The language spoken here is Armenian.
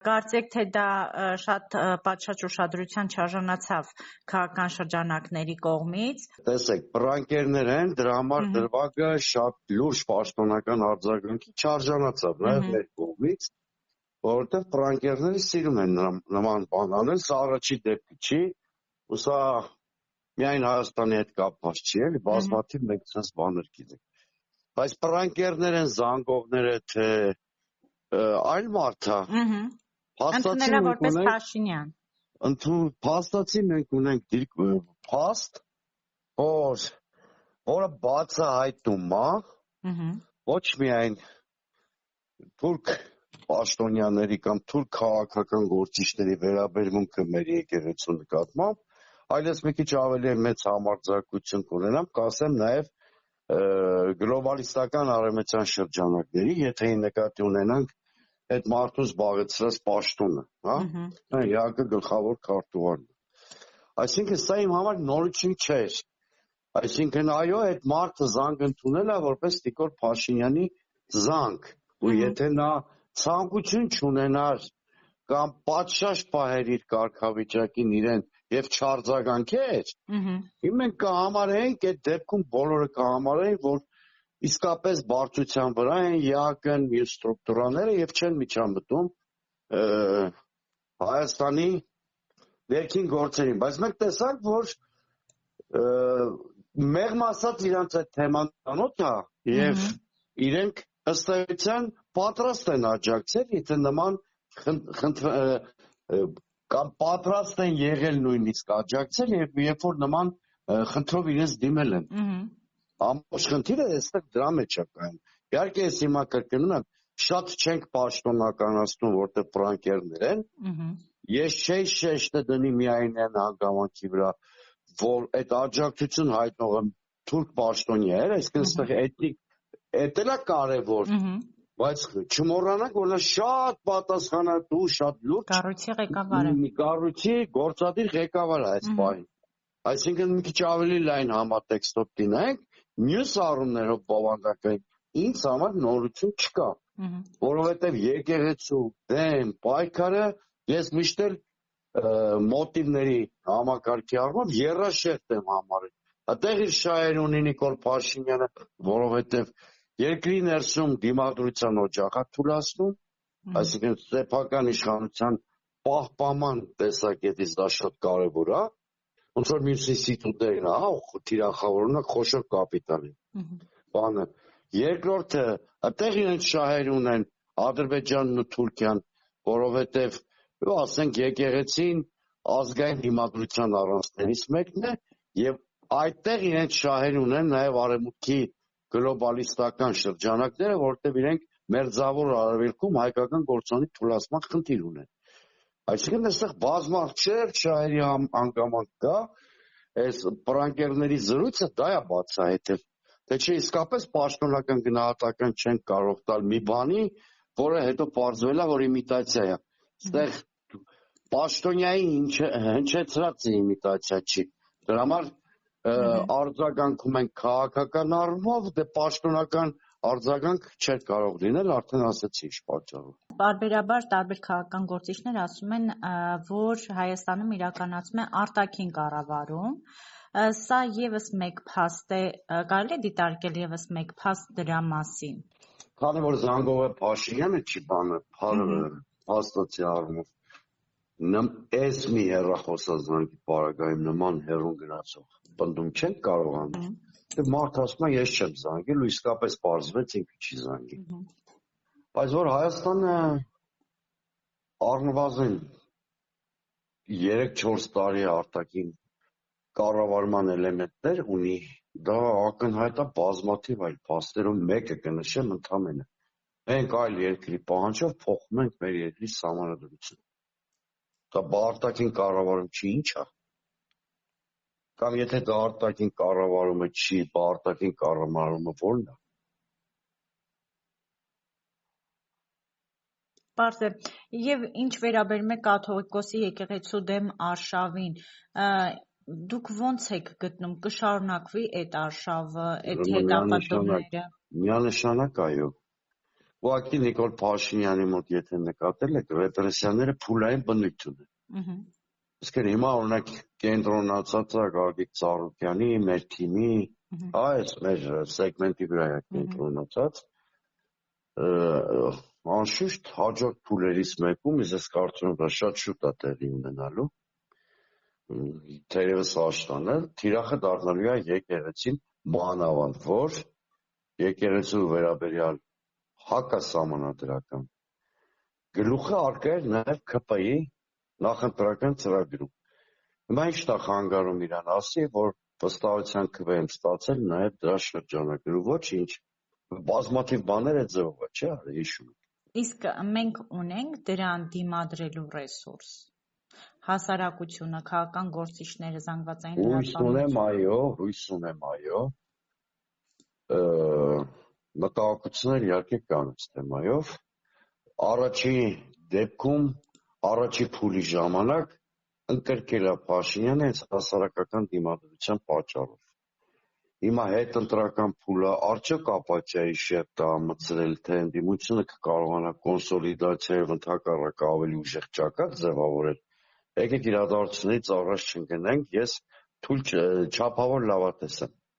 Կարծեք, թե դա շատ պատշաճ ուշադրության չարժանացավ քաղաքական շրջանակների կողմից։ Տեսեք, պրանկերներ են, դրա համար դրվագը շատ լուրջ պաշտոնական արձագանքի չարժանացավ նաև մեր կողմից, որովհետև պրանկերները սիրում են նման բան անել, սա առաջի դեպքը չի, ու սա միայն Հայաստանի հետ կապված չի, էլի բազմաթիվ մենք ցած բաներ գիտենք։ Բայց պրանկերներ են, զանգողները, թե այլ մարդ է։ Ընդունելա որպես Փաշինյան։ Փաստացի մենք ունենք փաստ, որը բացահայտում է ոչ միայն թուրք պաշտոնյաների կամ թուրք քաղաքական գործիչների վերաբերմունքը մեր եկեղեցու նկատմամբ, այլ ես մի քիչ ավելի մեծ համարձակություն կունենամ, կասեմ նաև գլոբալիստական արևմտյան շրջանակների, եթե նկատի ունենանք այդ մարդու զբաղեցրած պաշտոնը, հա, ՀԱԿ գլխավոր քարտուղարն է։ Այսինքն սա իմ համար նորություն չէր։ Այսինքն այո, այդ մարդը զանգ ընդունել է որպես Նիկոլ Փաշինյանի զանգ, ու եթե նա ցանկություն չունենար կամ պատշաճ պահեր իր կարգավիճակին իրեն եւ չարձագանքեր, մենք կհամարեինք այդ դեպքում բոլորը կհամարեին, որ իսկապես բարձրության վրա են ԵԱԿ-ն, մյուս ստրուկտուրաները եւ չեն միջամտում Հայաստանի ներքին գործերին, բայց մենք տեսանք, որ մեղմ ասած իրանց այդ թեման ծանոթ է եւ իրենք ըստ էության պատրաստ են աջակցել, եթե նման կամ պատրաստ են եղել նույնիսկ աջակցել եւ երբ որ նման խնդրով իրենց դիմել են։ Ամբողջ խնդիրը այստեղ դրա մեջ է կայանում։ Իհարկե ես հիմա կրկնում եմ, շատ չենք պաշտոնականացնում, որտեղ պրանկերներ են։ Ես չէի շեշտը դնի միայն այն հանգամանքի վրա, որ այդ աջակցություն հայտնողը թուրք պաշտոնյա էր, այսինքն այստեղ էդ էլ է կարևոր, բայց չմոռանանք, որ նա շատ պատասխանատու, շատ լուրջ կառույցի ղեկավար է։ Կառույցի գործադիր ղեկավար է այս պահին։ Այսինքն մի քիչ ավելի լայն համատեքստով դինենք, մյուս առումներով բովանդակային ինձ համար նորություն չկա, որովհետև եկեղեցու դեմ պայքարը ես միշտ էլ մոտիվների համակարգի առումով եռաշերտ եմ համարել։ Այդտեղ իր շահեր ունի Նիկոլ Փաշինյանը, որովհետև երկրի ներսում դիմադրության օջախ է թուլացնում, այսինքն սեփական իշխանության պահպանման տեսակետից դա շատ կարևոր է, ոնց որ մյուս ինստիտուտներն է, թիրախավորումն է խոշոր կապիտալի բանը։ Երկրորդը, այդտեղ իրենց շահեր ունեն Ադրբեջանն ու Թուրքիան, որովհետև ասենք եկեղեցին ազգային դիմադրության առանցքներից մեկն է եւ այդտեղ իրենց շահեր ունեն նաեւ արևմուտքի գլոբալիստական շրջանակները, որովհետև իրենք մերձավոր արևելքում հայկական գործոնի թուլացման խնդիր ունեն։ Այսինքն այստեղ բազմահարցեր շահերի հանգամանք կա, այս պրանկերների զրույցը դա է բացահայտել, թե չէ իսկապես պաշտոնական գնահատական չեն կարող տալ մի բանի, որը հետո պարզվել է, որ իմիտացիա է։ Այստեղ պաշտոնյայի հնչեցրած իմիտացիա չի։ Դրա համար արձագանքում են քաղաքական առումով, դե պաշտոնական արձագանք չէր կարող լինել, արդեն ասացի ինչ պատճառով։ Պարբերաբար տարբեր քաղաքական գործիչներ ասում են, որ Հայաստանում իրականացում է արտաքին կառավարում, սա եւս մեկ փաստ է, կարելի է դիտարկել եւս մեկ փաստ դրա մասին։ Քանի որ զանգողը Փաշինյանը չի բանը, փաստացի առումով այս մի հեռախոսազանգի պարագայում նման հեռուն գնացող պնդում չեն կարող անել։ Մարդ ասում է ես չեմ զանգել ու իսկապես պարզվեց ինքը չի զանգել։ Բայց որ Հայաստանը առնվազն 3-4 տարի արտաքին կառավարման էլեմենտներ ունի, դա ակնհայտ է բազմաթիվ այլ փաստերով մեկը կնշեմ ընդամենը։ Մենք այլ երկրի պահանջով փոխում ենք մեր երկրի սահմանադրությունը։ Դա արտաքին կառավարում չի, ինչ է։ Կամ եթե դա արտաքին կառավարումը չի, արտաքին կառավարումը ո՞րն է։ Պարզ է։ Եվ ինչ վերաբերում է կաթողիկոսի եկեղեցու դեմ արշավին, դուք ո՞նց եք գտնում, կշարունակվի այդ արշավը, այդ հետապնդումները։ Միանշանակ այո։ Ուղղակի Նիկոլ Փաշինյանի մոտ եթե նկատել եք, ռեպրեսիաները փուլային բնույթ ունեն։ Իսկ հիմա օրինակ կենտրոնացած է Գագիկ Ծառուկյանի, մեր թիմի, այս մեր սեգմենտի վրա է կենտրոնացած, անշուշտ հաջորդ փուլերից մեկում ես կարծում եմ շատ շուտ է տեղի ունենալու, թերևս աշտանը, թիրախը դառնալու է եկեղեցին մանավանդ, որ եկեղեցու վերաբերյալ հակասահմանադրական գլուխը առկա էր նաև ՔՊ-ի նախընտրական ծրագրում։ Հիմա ինչ տա խանգարում իրան ասի, որ վստահության քվե եմ ստացել նաև դրա շրջանակներում, ոչինչ, բազմաթիվ բաներ այդ ձևով է, չէ՞, հիշում եք։ Իսկ մենք ունենք դրան դիմադրելու ռեսուրս։ Հասարակությունը, քաղաքական գործիչները, զանգվածային լրատվամիջոցները։ Հույս ունեմ, այո։ Մտահոգություններ իհարկե կան այս թեմայով։ Առաջի դեպքում, առաջի փուլի ժամանակ ընկրկել է Փաշինյանը հենց հասարակական դիմադրության պատճառով։ Հիմա հետընտրական փուլը արդյոք ապաթիայի շերտ է մտցրել, թե ընդդիմությունը կկարողանա կոնսոլիդացիա եւ ընդհակառակը ավելի ուժեղ ճակատ ձևավորել։ Եկեք իրադարձությունից առաջ չընկնենք, ես չափավոր լավատես եմ։